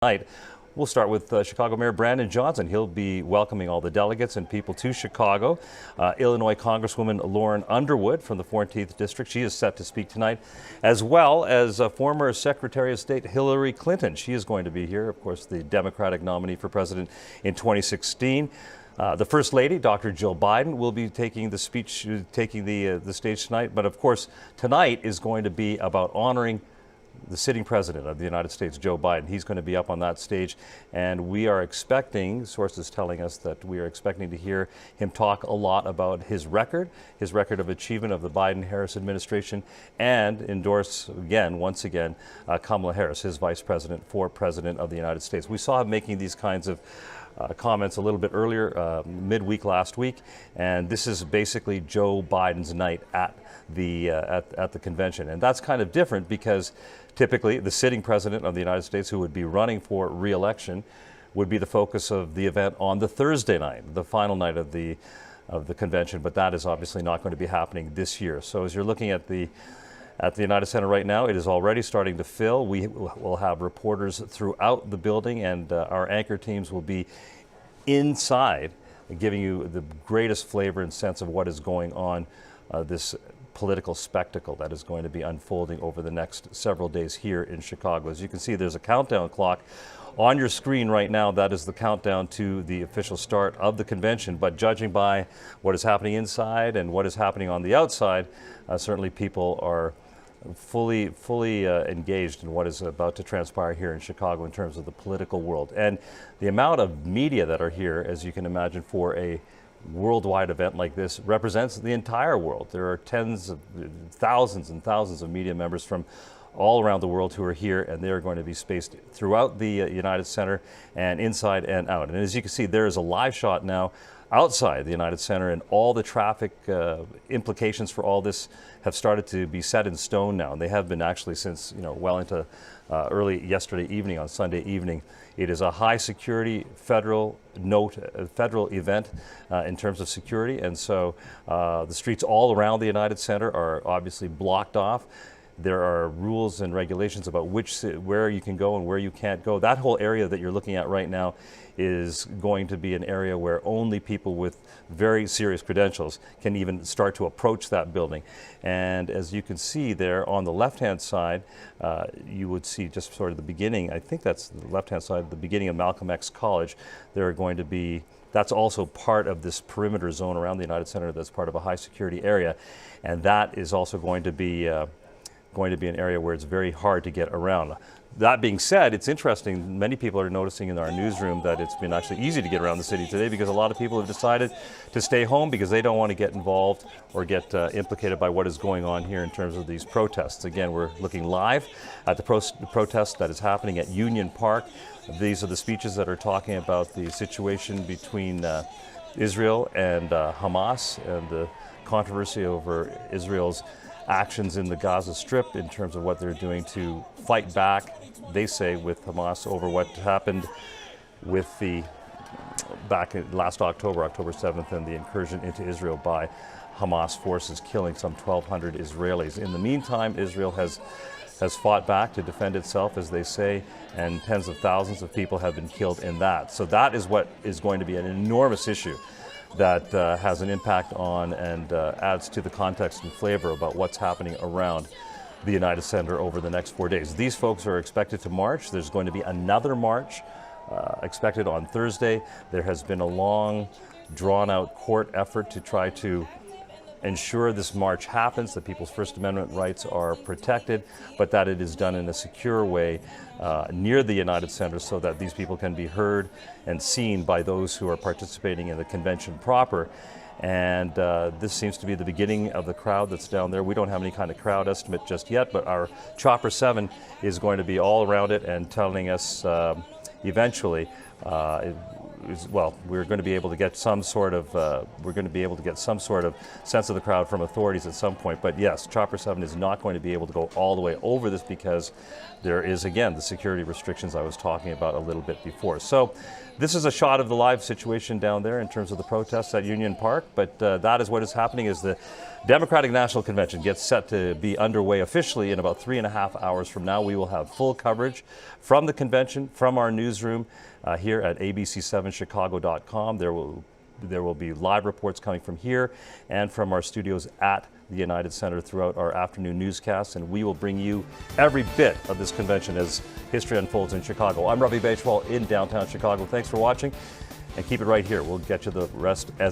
Tonight, we'll start with Chicago Mayor Brandon Johnson. He'll be welcoming all the delegates and people to Chicago. Illinois Congresswoman Lauren Underwood from the 14th District, she is set to speak tonight, as well as former Secretary of State Hillary Clinton. She is going to be here, of course, the Democratic nominee for president in 2016. The First Lady, Dr. Jill Biden, will be taking the speech, taking the stage tonight. But of course, tonight is going to be about honoring the sitting president of the United States, Joe Biden. He's going to be up on that stage, and we are expecting, sources telling us that we are expecting to hear him talk a lot about his record of achievement of the Biden-Harris administration, and endorse once again, Kamala Harris, his vice president for president of the United States. We saw him making these kinds of comments a little bit earlier, midweek last week, and this is basically Joe Biden's night at the convention. And that's kind of different because typically the sitting president of the United States, who would be running for re-election, would be the focus of the event on the Thursday night, the final night of the convention. But that is obviously not going to be happening this year. So as you're looking at the United Center right now, it is already starting to fill. We will have reporters throughout the building, and our anchor teams will be inside, giving you the greatest flavor and sense of what is going on, this political spectacle that is going to be unfolding over the next several days here in Chicago. As you can see, there's a countdown clock on your screen right now. That is the countdown to the official start of the convention. But judging by what is happening inside and what is happening on the outside, certainly people are fully engaged in what is about to transpire here in Chicago in terms of the political world. And the amount of media that are here, as you can imagine, for a worldwide event like this represents the entire world. There are tens of thousands and thousands of media members from all around the world who are here, and they are going to be spaced throughout the United Center and inside and out. And as you can see, there is a live shot now outside the United Center, and all the traffic implications for all this have started to be set in stone now, and they have been actually since well into early yesterday evening, on Sunday evening. It is a high security federal event in terms of security, and so the streets all around the United Center are obviously blocked off. There are rules and regulations about where you can go and where you can't go. That whole area that you're looking at right now is going to be an area where only people with very serious credentials can even start to approach that building. And as you can see there on the left-hand side, you would see just sort of the beginning. I think that's the left-hand side, the beginning of Malcolm X College. There are going to be, that's also part of this perimeter zone around the United Center that's part of a high security area. And that is also going to be an area where it's very hard to get around. That being said, it's interesting, many people are noticing in our newsroom that it's been actually easy to get around the city today, because a lot of people have decided to stay home because they don't want to get involved or get implicated by what is going on here in terms of these protests. Again, we're looking live at the protest that is happening at Union Park. These are the speeches that are talking about the situation between Israel and Hamas, and the controversy over Israel's actions in the Gaza Strip in terms of what they're doing to fight back, they say, with Hamas over what happened with back in last October 7th, and the incursion into Israel by Hamas forces, killing some 1,200 Israelis. In the meantime, Israel has fought back to defend itself, as they say, and tens of thousands of people have been killed in that. So that is what is going to be an enormous issue that has an impact on and adds to the context and flavor about what's happening around the United Center over the next 4 days. These folks are expected to march. There's going to be another march expected on Thursday. There has been a long, drawn-out court effort to try to ensure this march happens, that people's First Amendment rights are protected, but that it is done in a secure way near the United Center, so that these people can be heard and seen by those who are participating in the convention proper. And this seems to be the beginning of the crowd that's down there. We don't have any kind of crowd estimate just yet, but our Chopper 7 is going to be all around it and telling us eventually we're going to be able to get some sort of sense of the crowd from authorities at some point. But yes, Chopper 7 is not going to be able to go all the way over this, because there is, again, the security restrictions I was talking about a little bit before. So this is a shot of the live situation down there in terms of the protests at Union Park, but that is what is happening, is the Democratic National Convention gets set to be underway officially in about 3.5 hours from now. We will have full coverage from the convention, from our newsroom here at abc7chicago.com. There will be live reports coming from here and from our studios at the United Center throughout our afternoon newscasts, and we will bring you every bit of this convention as history unfolds in Chicago. I'm Ravi Bajwal in downtown Chicago. Thanks for watching, and keep it right here. We'll get you the rest as